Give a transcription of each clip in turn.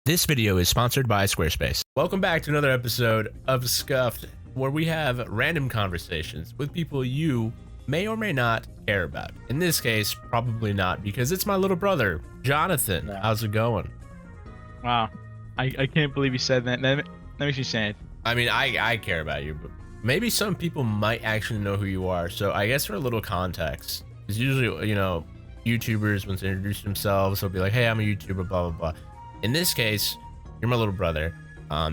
This video is sponsored by Squarespace. Welcome back to another episode of Scuffed, where we have random conversations with people you may or may not care about. In this case, probably not, because it's my little brother, Jonathan. No. How's it going? Wow. I can't believe you said that. That makes me sad. I mean, I care about you, but maybe some people might actually know who you are. So I guess for a little context, because usually, you know, YouTubers, when they introduce themselves, they'll be like, hey, I'm a YouTuber, blah, blah, blah. In this case, you're my little brother.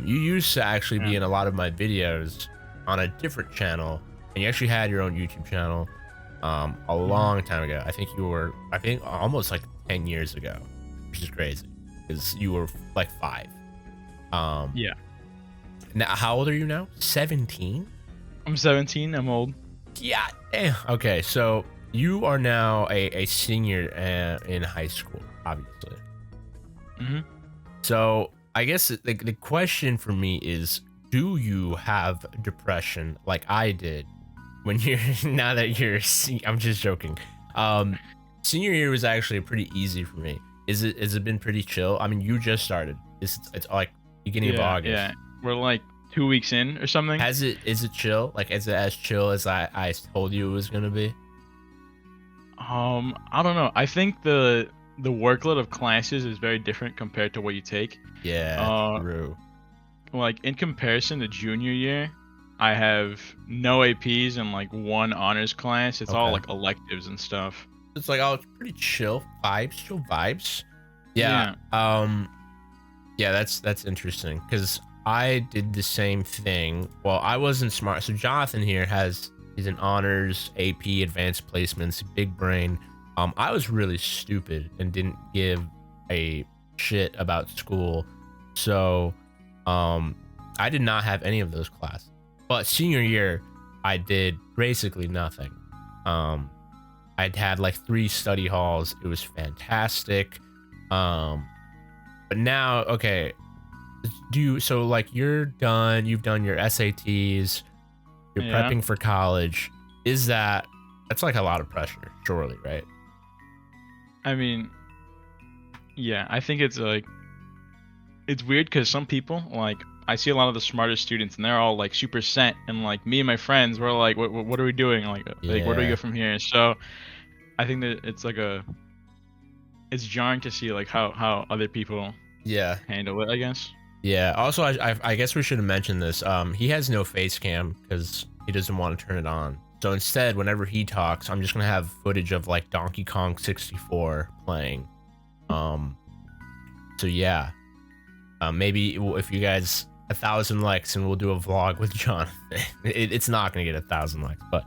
You used to actually be in a lot of my videos on a different channel, and you actually had your own YouTube channel a long time ago. I think almost like 10 years ago, which is crazy because you were like 5. Yeah. Now, how old are you now? 17? I'm 17. I'm old. Yeah. Damn. Okay, so you are now a senior in high school, obviously. Mm-hmm. So I guess the question for me is, do you have depression like I did when you're now that you're I'm just joking. Senior year was actually pretty easy for me. Has it been pretty chill? I mean, you just started. It's like beginning of August. Yeah, we're like 2 weeks in or something. Is it chill? Like, is it as chill as I told you it was gonna be? I don't know. I think the workload of classes is very different compared to what you take. Yeah, true. Like in comparison to junior year, I have no APs and like 1 honors class. It's all like electives and stuff. It's like, oh, it's pretty chill vibes. Yeah. Yeah, that's interesting because I did the same thing. Well, I wasn't smart. So Jonathan here he's an honors, AP, advanced placements, big brain. I was really stupid and didn't give a shit about school. So I did not have any of those classes. But senior year, I did basically nothing. I'd had like 3 study halls. It was fantastic. But now, okay, so like you've done your SATs, you're prepping for college. That's like a lot of pressure, surely, right? I mean, yeah, I think it's like, it's weird because some people, like, I see a lot of the smartest students and they're all like super set, and like me and my friends, we're like, what are we doing? Like where do we go from here? So I think that it's like it's jarring to see like how other people handle it, I guess. Yeah. Also, I guess we should have mentioned this. He has no face cam because he doesn't want to turn it on. So instead, whenever he talks, I'm just gonna have footage of like Donkey Kong 64 playing. So yeah, maybe if you guys 1,000 likes and we'll do a vlog with Jonathan. It's not gonna get 1,000 likes, but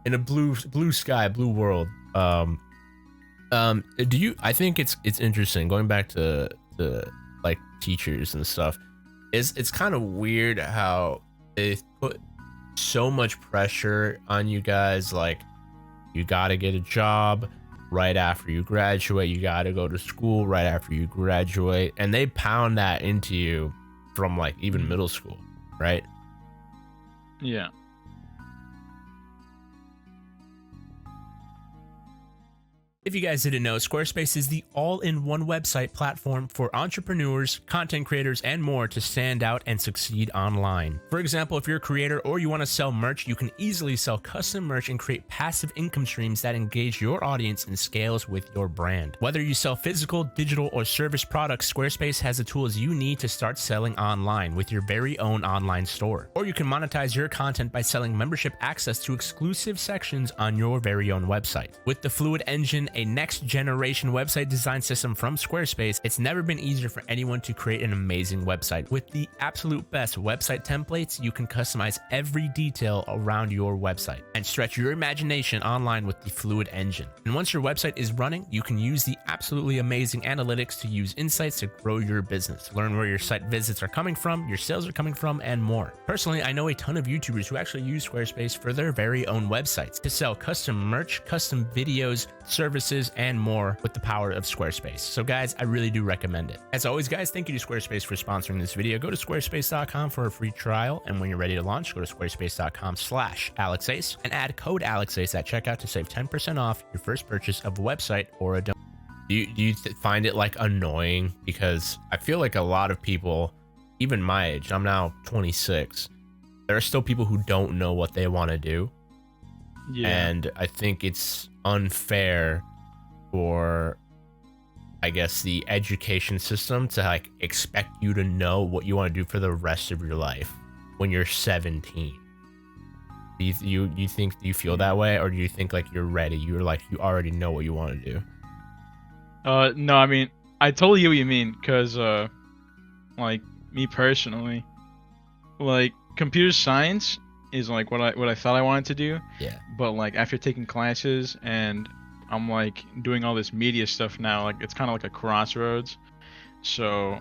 in a blue sky, blue world. Do you? I think it's interesting going back to like teachers and stuff. It's kind of weird how they put so much pressure on you guys. Like, you gotta get a job right after you graduate, you gotta go to school right after you graduate, and they pound that into you from like even middle school, right? Yeah. If you guys didn't know, Squarespace is the all-in-one website platform for entrepreneurs, content creators, and more to stand out and succeed online. For example, if you're a creator or you want to sell merch, you can easily sell custom merch and create passive income streams that engage your audience and scales with your brand. Whether you sell physical, digital, or service products, Squarespace has the tools you need to start selling online with your very own online store. Or you can monetize your content by selling membership access to exclusive sections on your very own website. With the Fluid Engine, a next-generation website design system from Squarespace, it's never been easier for anyone to create an amazing website. With the absolute best website templates, you can customize every detail around your website and stretch your imagination online with the Fluid Engine. And once your website is running, you can use the absolutely amazing analytics to use insights to grow your business, learn where your site visits are coming from, your sales are coming from, and more. Personally, I know a ton of YouTubers who actually use Squarespace for their very own websites to sell custom merch, custom videos, services, and more with the power of Squarespace. So guys, I really do recommend it. As always, guys, thank you to Squarespace for sponsoring this video. Go to squarespace.com for a free trial, and when you're ready to launch, go to squarespace.com/AlexAce and add code AlexAce at checkout to save 10% off your first purchase of a website or a domain. Do you find it like annoying? Because I feel like a lot of people, even my age, I'm now 26, there are still people who don't know what they want to do. Yeah. And I think it's unfair for, I guess, the education system to like expect you to know what you want to do for the rest of your life when you're 17. Do you think, do you feel that way, or do you think like you're ready? You're like, you already know what you want to do? No, I mean, I totally get what you mean, cause like me personally, like computer science is like what I thought I wanted to do, Yeah. but like after taking classes and I'm like doing all this media stuff now, like it's kind of like a crossroads. So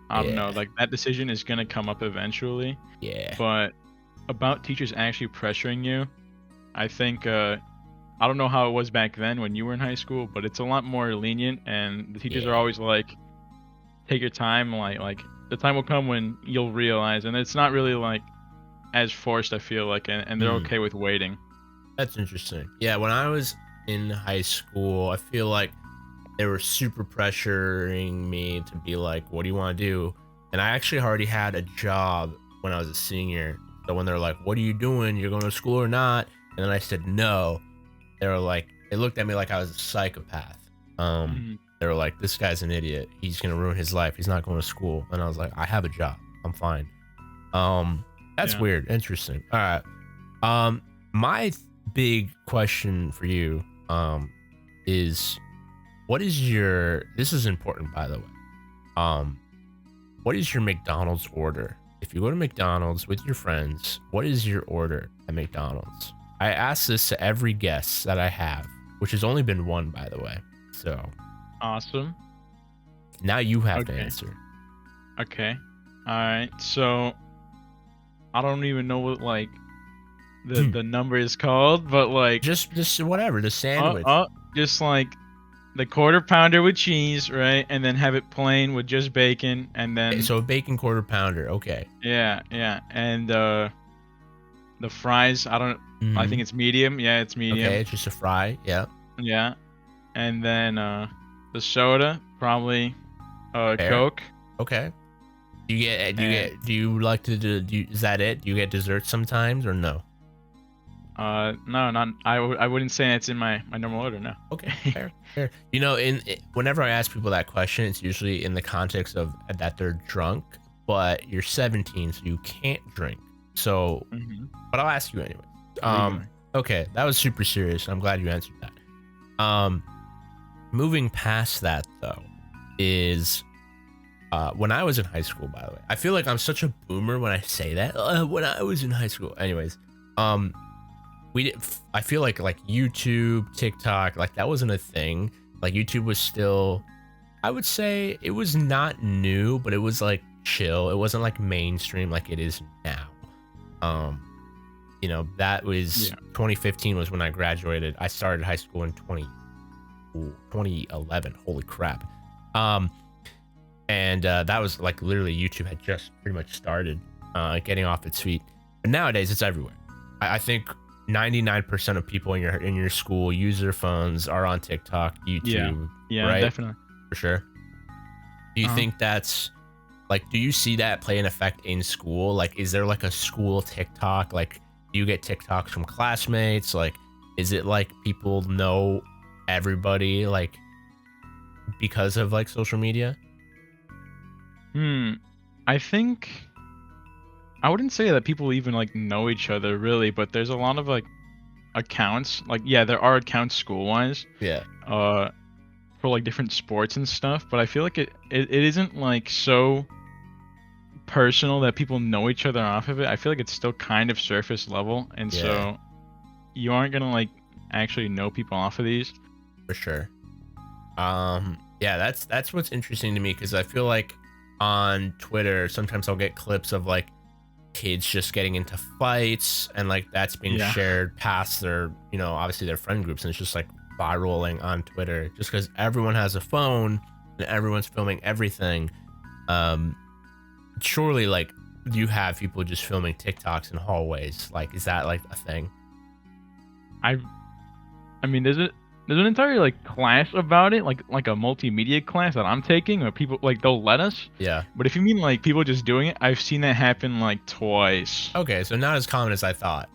I don't know, Yeah. like that decision is gonna come up eventually. Yeah. But about teachers actually pressuring you, I think I don't know how it was back then when you were in high school, but it's a lot more lenient, and the teachers are Yeah. always like, take your time, like the time will come when you'll realize, and it's not really like as forced, I feel like, and they're Hmm. okay with waiting. That's interesting. Yeah, when I was in high school, I feel like they were super pressuring me to be like, what do you want to do? And I actually already had a job when I was a senior. So when they're like, what are you doing? You're going to school or not? And then I said no. They were like, they looked at me like I was a psychopath. Mhm. They were like, this guy's an idiot. He's gonna ruin his life. He's not going to school. And I was like, I have a job. I'm fine. That's Yeah. weird. Interesting. All right. My big question for you, is what is your, this is important, by the way. Um, what is your McDonald's order? If you go to McDonald's with your friends, what is your order at McDonald's? I ask this to every guest that I have, which has only been one, by the way. So Awesome. now you have to Okay. answer. Okay. All right. So I don't even know what like the number is called, but like Just whatever, the sandwich. just like the quarter pounder with cheese, right? And then have it plain with just bacon, and Okay, then so a bacon quarter pounder. Okay. yeah, and the fries, I Hmm. think it's medium. Yeah, it's Okay, medium. it's just a fry. Yeah. Yeah. And then the soda, probably Fair. Coke. Okay. And do you like to is that it? Do you get dessert sometimes or no? no, not I wouldn't say it's in my normal order, no. Okay, fair, fair. You know, whenever I ask people that question, it's usually in the context of that they're drunk, but you're 17, so you can't drink. So, Hmm. but I'll ask you anyway. Legally. Okay, that was super serious. I'm glad you answered that. Moving past that though, is when I was in high school. By the way, I feel like I'm such a boomer when I say that. When I was in high school, anyways. We did, I feel like YouTube, TikTok, like that wasn't a thing. Like YouTube was still, I would say it was not new, but it was like chill. It wasn't like mainstream like it is now. That was Yeah. 2015 was when I graduated. I started high school in 2011. Holy crap. And that was like literally YouTube had just pretty much started getting off its feet. But nowadays it's everywhere. I think 99% of people in your school use their phones, are on TikTok, YouTube, Yeah, right? definitely. For sure. Do you Uh-huh. think that's like, do you see that play an effect in school? Like, is there like a school TikTok? Like, do you get TikToks from classmates? Like, is it like people know everybody like because of like social media? I think I wouldn't say that people even like know each other really, but there's a lot of like accounts. Like yeah, there are accounts school wise, Yeah. for like different sports and stuff, but I feel like it isn't like so personal that people know each other off of it. I feel like it's still kind of surface level, and Yeah, so you aren't gonna like actually know people off of these. for sure. Yeah, that's what's interesting to me because I feel like on Twitter sometimes I'll get clips of like kids just getting into fights and like that's being Yeah. shared past their, obviously their friend groups, and it's just like viraling on Twitter just because everyone has a phone and everyone's filming everything. Surely like you have people just filming TikToks in hallways. Like, is that like a thing? I I mean, there's an entire like class about it, like a multimedia class that I'm taking, where people like they'll let us. Yeah. But if you mean like people just doing it, I've seen that happen like twice. Okay, so not as common as I thought.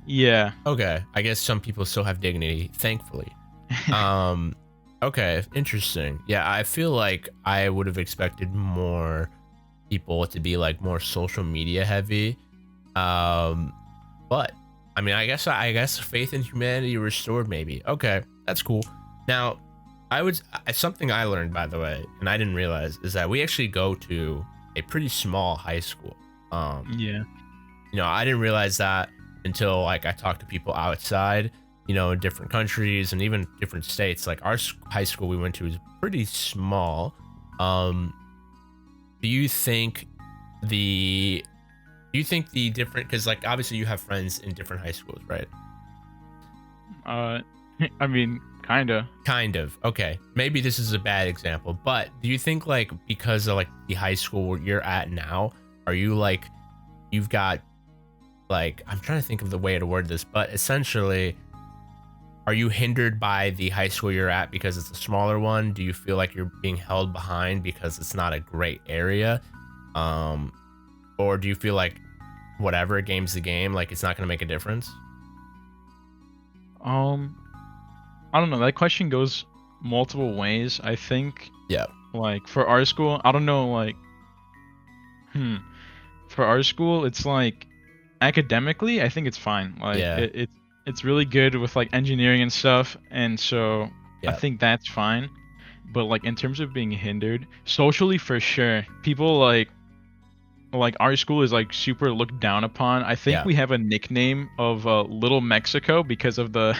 Yeah. Okay, I guess some people still have dignity, thankfully. Okay, interesting. Yeah, I feel like I would have expected more people to be like more social media heavy. But I mean, I guess faith in humanity restored maybe. Okay, that's cool. Now, something I learned, by the way, and I didn't realize, is that we actually go to a pretty small high school. Yeah. I didn't realize that until like I talked to people outside, in different countries and even different states. Like our high school we went to is pretty small. Do you think the different, because like obviously you have friends in different high schools, right? I mean, kinda. Kind of. Okay. Maybe this is a bad example, but do you think like because of like the high school where you're at now, are you like you've got like, I'm trying to think of the way to word this, but essentially, are you hindered by the high school you're at because it's a smaller one? Do you feel like you're being held behind because it's not a great area? Or do you feel like whatever, game's the game, like it's not going to make a difference? I don't know. That question goes multiple ways. I think Yeah. like for our school, I don't know, like for our school, it's like academically, I think it's fine. Like Yeah. it's really good with like engineering and stuff, and so I Yeah. think that's fine. But like in terms of being hindered socially, for sure, people like our school is like super looked down upon. I think Yeah. we have a nickname of Little Mexico because of the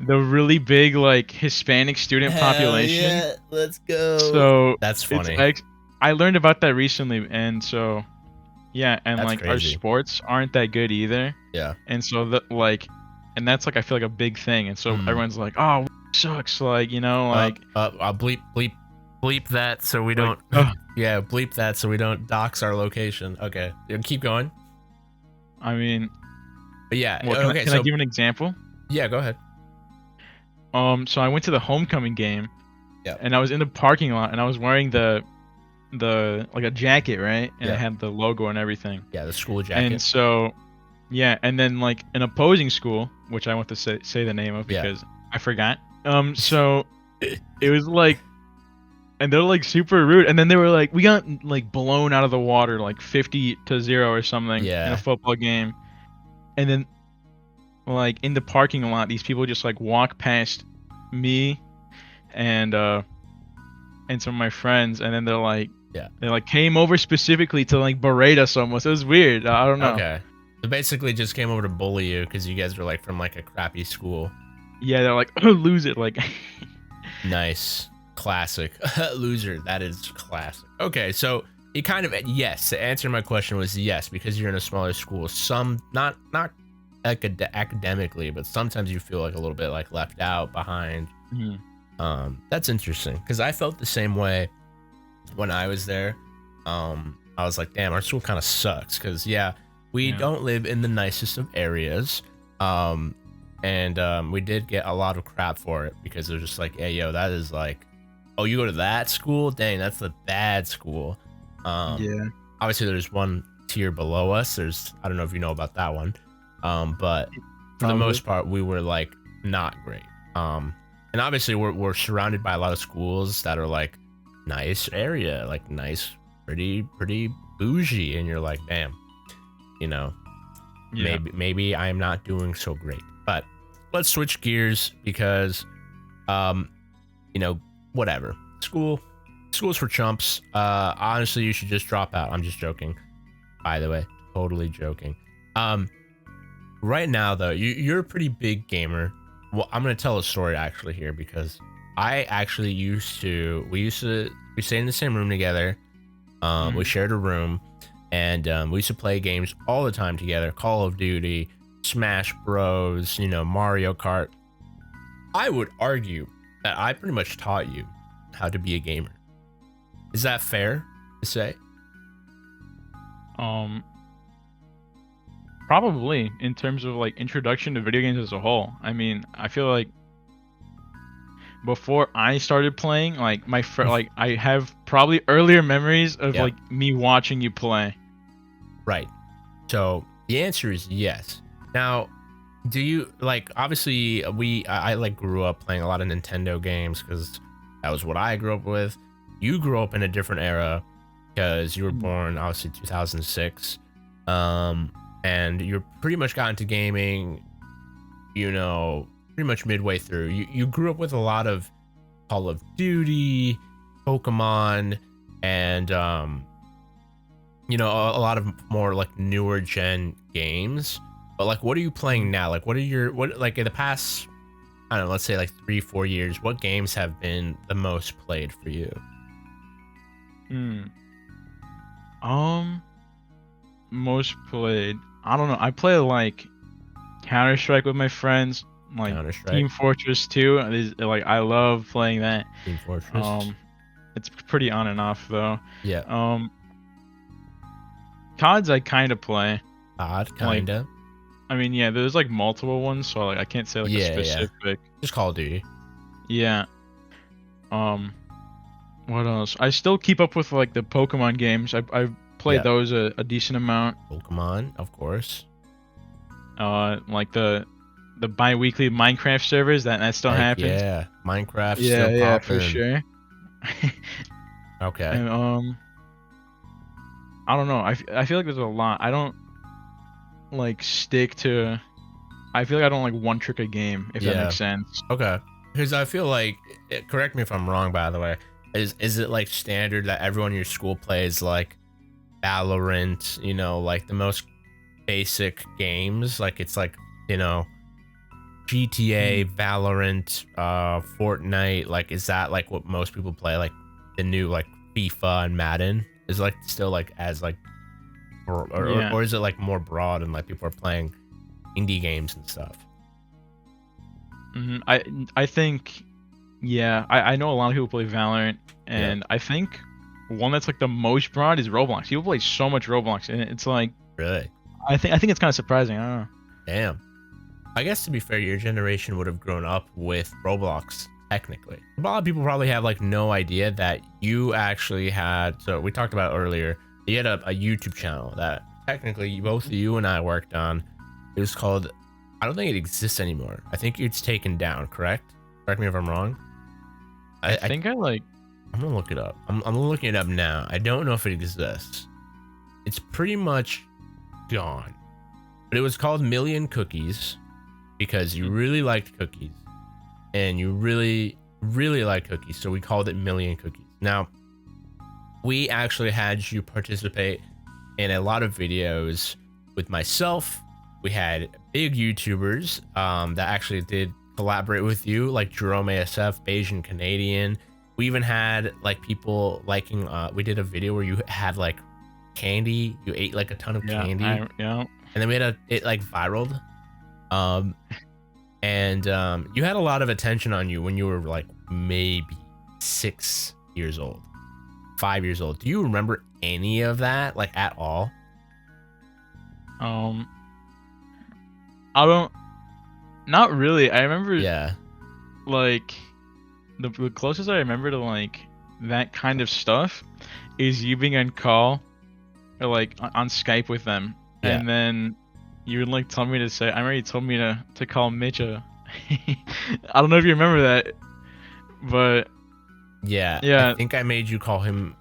the really big like Hispanic student population. Yeah, let's go. So That's it's funny. I learned about that recently, and so yeah, and That's like our crazy. sports aren't that good either, Yeah. and so and that's like I feel like a big thing, and so everyone's like, oh, sucks, like like I'll bleep that so we like don't. Yeah, bleep that so we don't dox our location. Okay, keep going. I mean, But yeah, well, okay. can I give an example? Yeah, go ahead. So I went to the homecoming game, Yeah. and I was in the parking lot, and I was wearing the like a jacket, right? And Yeah. it had the logo and everything. Yeah, the school jacket. And so, yeah, and then like an opposing school, which I want to say the name of Yeah. because I forgot. So it was like, and they're like super rude, and then they were like, we got like blown out of the water, like 50-0 or something in Yeah. a football game, and then like in the parking lot, these people just like walk past me and some of my friends, and then they're like, Yeah. they like came over specifically to like berate us almost. It was weird. I don't know. Okay. So basically just came over to bully you because you guys were like from like a crappy school. Yeah, they're like, oh, lose it, like. Nice. Classic. Loser. That is classic. Okay, so you kind of, yes, the answer to my question was yes, because you're in a smaller school. Some, not academically, but sometimes you feel like a little bit like left out, behind. That's interesting because I felt the same way when I was there. I was like, damn, our school kind of sucks because we don't live in the nicest of areas. And we did get a lot of crap for it because they're just like, hey, yo, that is like, oh, you go to that school? Dang, that's the bad school. Yeah. Obviously there's one tier below us. I don't know if you know about that one. But for the most part, we were like not great. And obviously we're surrounded by a lot of schools that are like nice area, like nice, pretty bougie. And you're like, damn, maybe I'm not doing so great. But let's switch gears because, whatever. School's for chumps. Honestly, you should just drop out. I'm just joking. By the way, totally joking. Right now though, you're a pretty big gamer. Well, I'm gonna tell a story actually here because I actually we stayed in the same room together. We shared a room, and we used to play games all the time together. Call of Duty, Smash Bros, Mario Kart. I would argue that I pretty much taught you how to be a gamer. Is that fair to say? Probably in terms of like introduction to video games as a whole. I mean, I feel like before I started playing, like like I have probably earlier memories of Yep. like me watching you play. Right. So the answer is yes. Now, do you like? Obviously, I like grew up playing a lot of Nintendo games because that was what I grew up with. You grew up in a different era because you were Mm. born obviously 2006, and you're pretty much got into gaming. You know, pretty much midway through. You grew up with a lot of Call of Duty, Pokemon, and you know, a lot of more like newer gen games. But like, what are you playing now? Like, what like in the past, I don't know, let's say like 3-4 years, what games have been the most played for you? Mm. Um, Most played. I don't know. I play like Counter Strike with my friends, like Counter Strike, Team Fortress 2. Like I love playing that. Team Fortress. Um, it's pretty on and off though. Yeah, Um, CODs I kind of play. odd, Like, kinda. I mean, yeah, there's like multiple ones, so like I can't say like a Yeah, yeah. specific. Just Call of Duty. Yeah. Um, what else? I still keep up with like the Pokemon games. I played Yeah, those a decent amount. Pokemon, of course. Like the bi-weekly Minecraft servers that still Heck happens. yeah, Minecraft Yeah, still yeah, for popping. sure. Okay. And I don't know. I feel like there's a lot. I don't like stick to. I feel like I don't like one trick a game, if that Yeah. makes sense. Okay. Because I feel like, correct me if I'm wrong, by the way, is it like standard that everyone in your school plays like Valorant, you know, like the most basic games? Like it's like, you know, GTA, Mm. Valorant, Fortnite, like is that like what most people play? Like the new like FIFA and Madden is like still like as like Yeah. or is it like more broad and like people are playing indie games and stuff? I think, yeah, I know a lot of people play Valorant, Yeah. and I think one that's like the most broad is Roblox. People play so much Roblox, and it's like Really? I think it's kind of surprising. I don't know. Damn. I guess to be fair, your generation would have grown up with Roblox, technically. A lot of people probably have like no idea that you actually had, so we talked about earlier, you had a YouTube channel that technically both you and I worked on. It was called, I don't think it exists anymore. I think it's taken down, correct? Correct me if I'm wrong. I think I like. I'm gonna look it up. I'm looking it up now. I don't know if it exists. It's pretty much gone. But it was called Million Cookies because you really liked cookies and you really, really like cookies. So we called it Million Cookies. Now, we actually had you participate in a lot of videos with myself. We had big YouTubers that actually did collaborate with you, like Jerome ASF, Bayesian Canadian. We even had like people liking, we did a video where you had like candy. You ate like a ton of candy. Yeah. And then we had it like viraled. And you had a lot of attention on you when you were like maybe 6 years old, 5 years old. Do you remember any of that like at all? I don't. Not really. I remember. Yeah. Like the closest I remember to like that kind of stuff is you being on call or like on Skype with them, Yeah. and then you would like tell me to say. I remember you told me to call Mitch a. I don't know if you remember that, but Yeah. yeah, I think I made you call him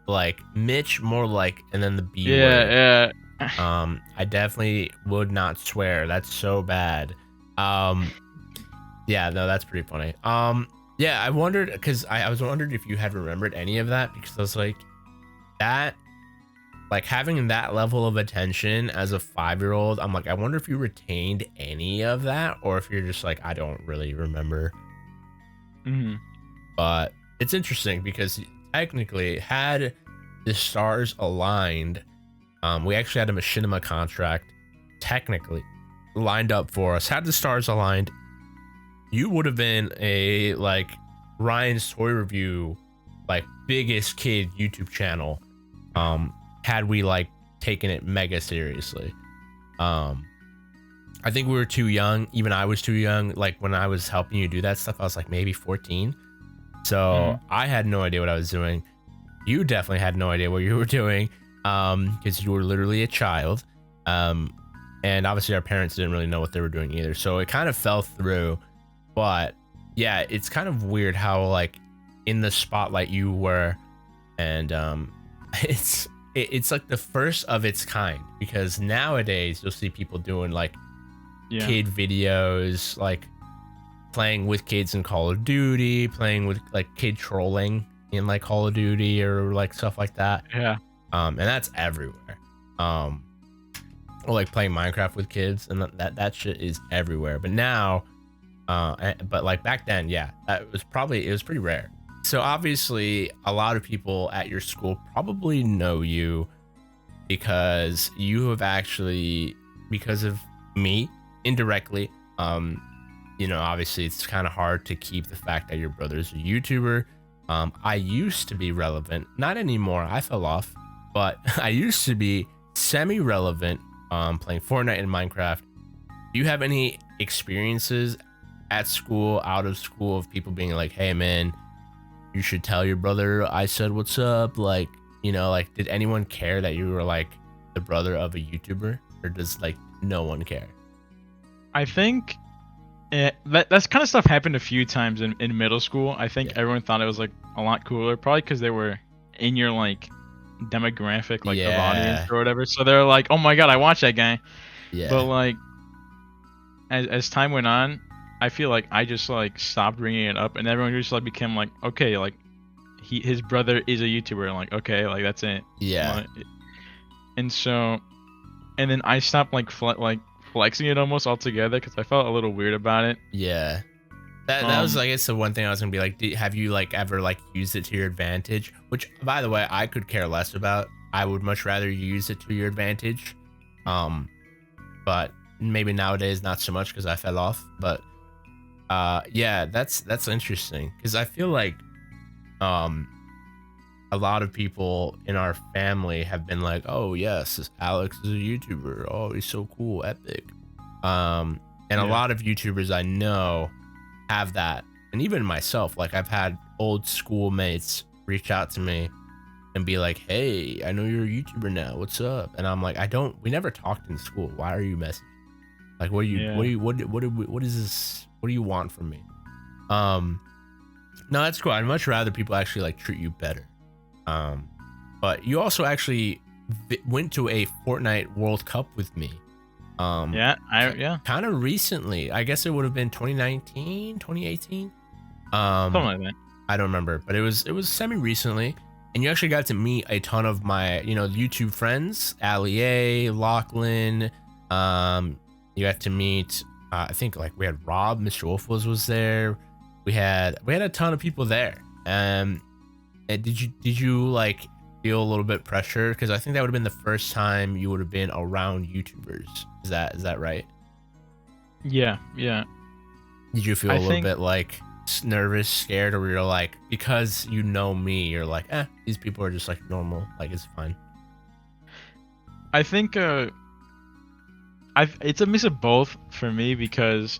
like Mitch, more like, and then the B word. yeah. I definitely would not swear. That's so bad. Yeah, no, that's pretty funny. Yeah, I wondered because I was wondering if you had remembered any of that because I was like, that, like having that level of attention as a 5-year-old, I'm like, I wonder if you retained any of that or if you're just like, I don't really remember. Mm-hmm. But it's interesting because technically, had the stars aligned, we actually had a machinima contract technically lined up for us. Had the stars aligned, you would have been a like Ryan's Toy Review, like biggest kid YouTube channel. Had we like taken it mega seriously. I think we were too young. Even I was too young. Like when I was helping you do that stuff, I was like maybe 14. So I had no idea what I was doing. You definitely had no idea what you were doing, because you were literally a child. And obviously our parents didn't really know what they were doing either. So it kind of fell through. But yeah, it's kind of weird how like in the spotlight you were, and it's like the first of its kind, because nowadays you'll see people doing like kid videos, like playing with kids in Call of Duty, playing with like kid trolling in like Call of Duty or like stuff like that. Yeah. And that's everywhere. Or like playing Minecraft with kids, and that shit is everywhere. But now, but like back then, yeah, it was pretty rare. So obviously a lot of people at your school probably know you because you have actually, because of me indirectly, obviously it's kind of hard to keep the fact that your brother's a YouTuber. I used to be relevant, not anymore. I fell off, but I used to be semi-relevant, playing Fortnite and Minecraft. Do you have any experiences at school, out of school, of people being like, hey man, you should tell your brother I said what's up? Like, like did anyone care that you were like the brother of a YouTuber, or does like no one care? I think that's kind of stuff happened a few times in middle school. I think everyone thought it was like a lot cooler, probably because they were in your like demographic, like of audience or whatever. So they're like, oh my god, I watch that guy. Yeah. But like as time went on, I feel like I just like stopped bringing it up, and everyone just like became like, okay, like his brother is a YouTuber, and like, okay, like that's it. Yeah. And so, and then I stopped like flexing it almost altogether because I felt a little weird about it. Yeah. That was, I guess, the one thing I was gonna be like, have you like ever like used it to your advantage? Which, by the way, I could care less about. I would much rather you use it to your advantage. But maybe nowadays not so much because I fell off. But yeah, that's interesting, because I feel like a lot of people in our family have been like, oh yes, Alex is a YouTuber, oh he's so cool, epic. And a lot of YouTubers I know have that, and even myself, like I've had old schoolmates reach out to me and be like, hey, I know you're a YouTuber now, what's up? And I'm like, we never talked in school, why are you messaging? Like, what is this, what do you want from me? No, that's cool. I'd much rather people actually like treat you better. But you also actually went to a Fortnite World Cup with me. Kind of recently. I guess it would have been 2019, 2018. Something like that. I don't remember, but it was semi recently, and you actually got to meet a ton of my, YouTube friends, AlexAce, Lachlan. You got to meet, I think like we had Rob, Mr. Wolf was there. We had a ton of people there. And did you like feel a little bit pressure? Because I think that would have been the first time you would have been around YouTubers. Is that right? Yeah. Did you feel a little bit like nervous, scared, or were you like, because you know me, you're like, these people are just like normal, like it's fine? I think it's a mix of both for me, because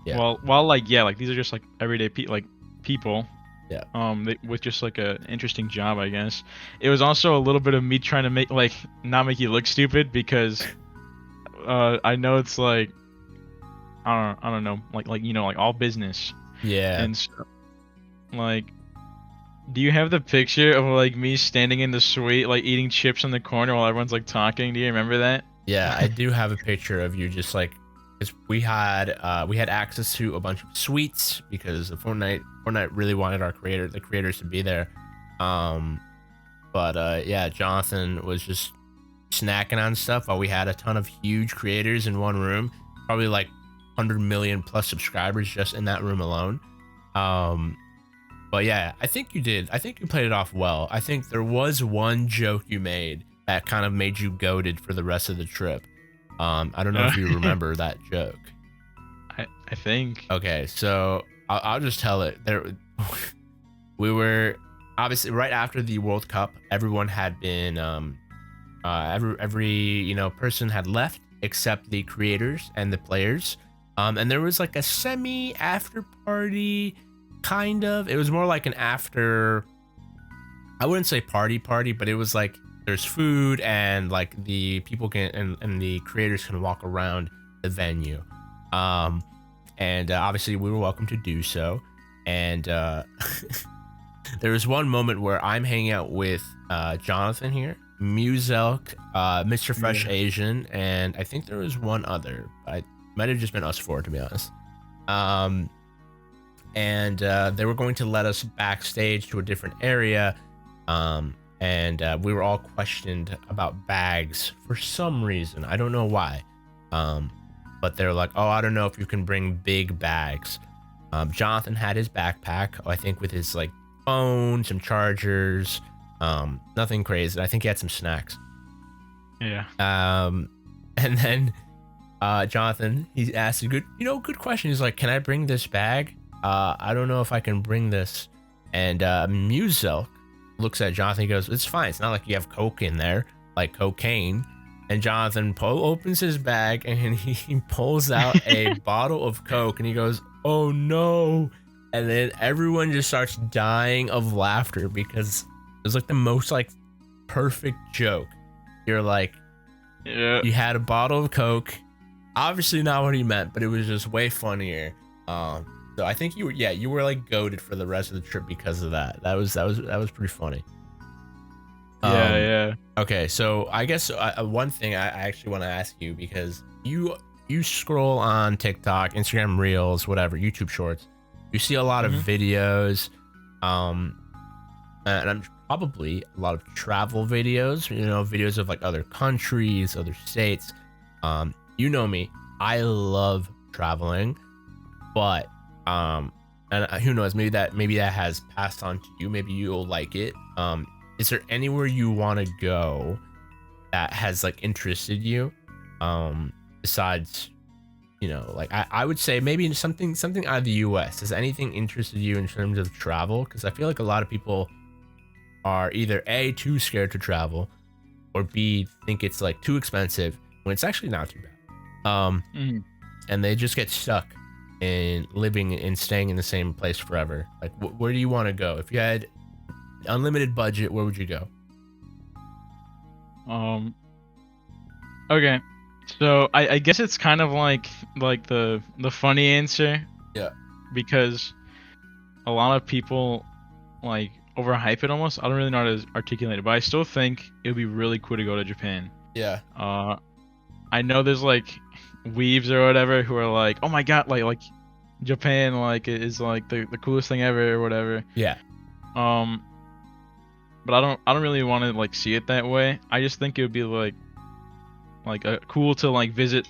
like these are just like everyday people. Yeah. With just like a interesting job, I guess. It was also a little bit of me trying to not make you look stupid, because I know it's like I don't know, like all business. Yeah. And so, like, do you have the picture of like me standing in the suite, like eating chips in the corner while everyone's like talking? Do you remember that? Yeah, I do have a picture of you, just like, because we had access to a bunch of suites because of Fortnite really wanted the creators to be there. But yeah, Jonathan was just snacking on stuff while we had a ton of huge creators in one room, probably like 100 million plus subscribers just in that room alone. But yeah, I think you played it off well. I think there was one joke you made that kind of made you goated for the rest of the trip. I don't know if you remember that joke. I think. Okay, so I'll just tell it. We were obviously right after the World Cup. Everyone had been every person had left, except the creators and the players. And there was like a semi after party, kind of. It was more like an after. I wouldn't say party, but it was like there's food and like the people can and the creators can walk around the venue. And obviously we were welcome to do so. And there was one moment where I'm hanging out with Jonathan here, Muselk, Mr. Fresh Asian, and I think there was one other. I might have just been us four, to be honest. And they were going to let us backstage to a different area. And we were all questioned about bags for some reason. I don't know why. But they're like, oh, I don't know if you can bring big bags. Jonathan had his backpack, I think, with his like phone, some chargers, nothing crazy. I think he had some snacks. Yeah. And then Jonathan, he asked a good question. He's like, can I bring this bag? I don't know if I can bring this. And Muselk looks at Jonathan. He goes, it's fine. It's not like you have coke in there, like cocaine. And Jonathan opens his bag and he pulls out a bottle of coke and he goes, oh no. And then everyone just starts dying of laughter because it was like the most like perfect joke. You're like, yeah, you had a bottle of coke. Obviously not what he meant, but it was just way funnier. So I think you were like goated for the rest of the trip because of that. That was pretty funny. Yeah. Okay, so I guess one thing I actually want to ask you, because you scroll on TikTok, Instagram Reels, whatever, YouTube Shorts, you see a lot of videos, and I'm probably a lot of travel videos. Videos of like other countries, other states. You know me, I love traveling, but and who knows, maybe that has passed on to you. Maybe you'll like it. Is there anywhere you want to go that has like interested you? Besides, like I would say maybe something out of the US. Has anything interested you in terms of travel? Because I feel like a lot of people are either A, too scared to travel, or B, think it's like too expensive when it's actually not too bad. And they just get stuck in living and staying in the same place forever. Like, where do you want to go? If you had unlimited budget, where would you go? Okay, so I guess it's kind of like the funny answer. Yeah. Because a lot of people like overhype it almost. I don't really know how to articulate it, but I still think it would be really cool to go to Japan. Yeah. I know there's like weebs or whatever who are like, oh my god, like Japan like is like the coolest thing ever or whatever. Yeah. But I don't really want to like see it that way. I just think it would be like cool to like visit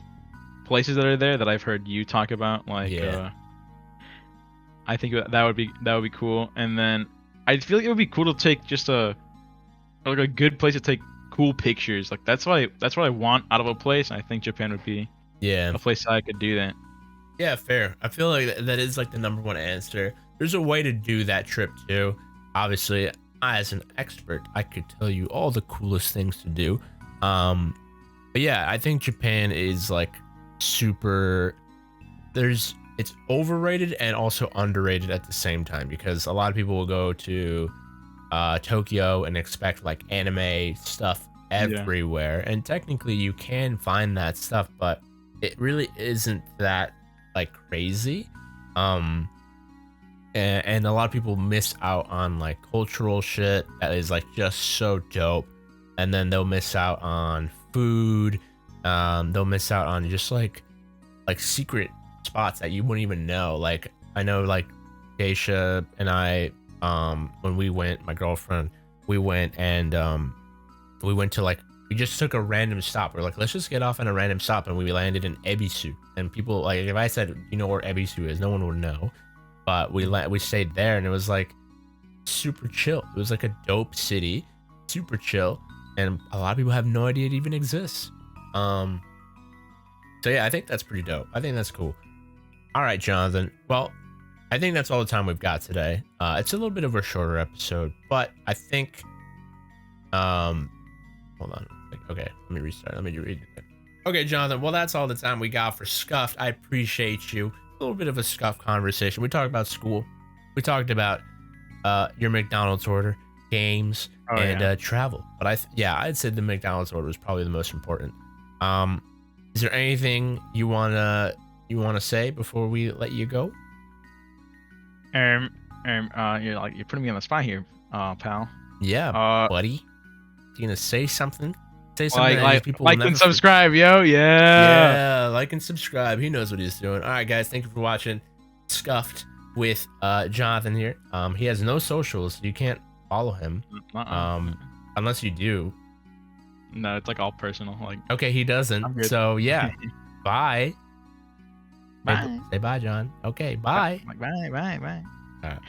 places that are there that I've heard you talk about. Like, I think that would be cool. And then I feel like it would be cool to take just a good place to take cool pictures. Like that's what I want out of a place. And I think Japan would be a place that I could do that. Yeah, fair. I feel like that is like the number one answer. There's a way to do that trip too. Obviously, as an expert, I could tell you all the coolest things to do. But yeah, I think Japan is like super. It's overrated and also underrated at the same time, because a lot of people will go to Tokyo and expect like anime stuff everywhere, and technically you can find that stuff, but it really isn't that like crazy. And a lot of people miss out on like cultural shit that is like just so dope, and then they'll miss out on food. They'll miss out on just like secret spots that you wouldn't even know. Like I know like Geisha and I, when we went, my girlfriend, we went and we went to like, we just took a random stop. We're like, let's just get off on a random stop, and we landed in Ebisu. And people, like, if I said, you know where Ebisu is, no one would know. But we stayed there, and it was like super chill. It was like a dope city, super chill, and a lot of people have no idea it even exists. So yeah, I think that's pretty dope. I think that's cool. All right, Jonathan. Well, I think that's all the time we've got today. It's a little bit of a shorter episode, but I think hold on. Okay, let me restart. Let me read it. Okay, Jonathan. Well, that's all the time we got for Scuffed. I appreciate you. A little bit of a Scuffed conversation. We talked about school. We talked about your McDonald's order, games, and travel. But I'd say the McDonald's order was probably the most important. Is there anything you wanna say before we let you go? You're putting me on the spot here, pal. Yeah, buddy. You gonna say something? Say something. Like people will never and subscribe, yo. Yeah. Yeah, like and subscribe. He knows what he's doing. All right, guys. Thank you for watching Scuffed with Jonathan here. He has no socials. You can't follow him. Unless you do. No, it's like all personal. Like. Okay, he doesn't. So yeah. Bye. Bye. Say bye, John. Okay, bye. Bye. All right.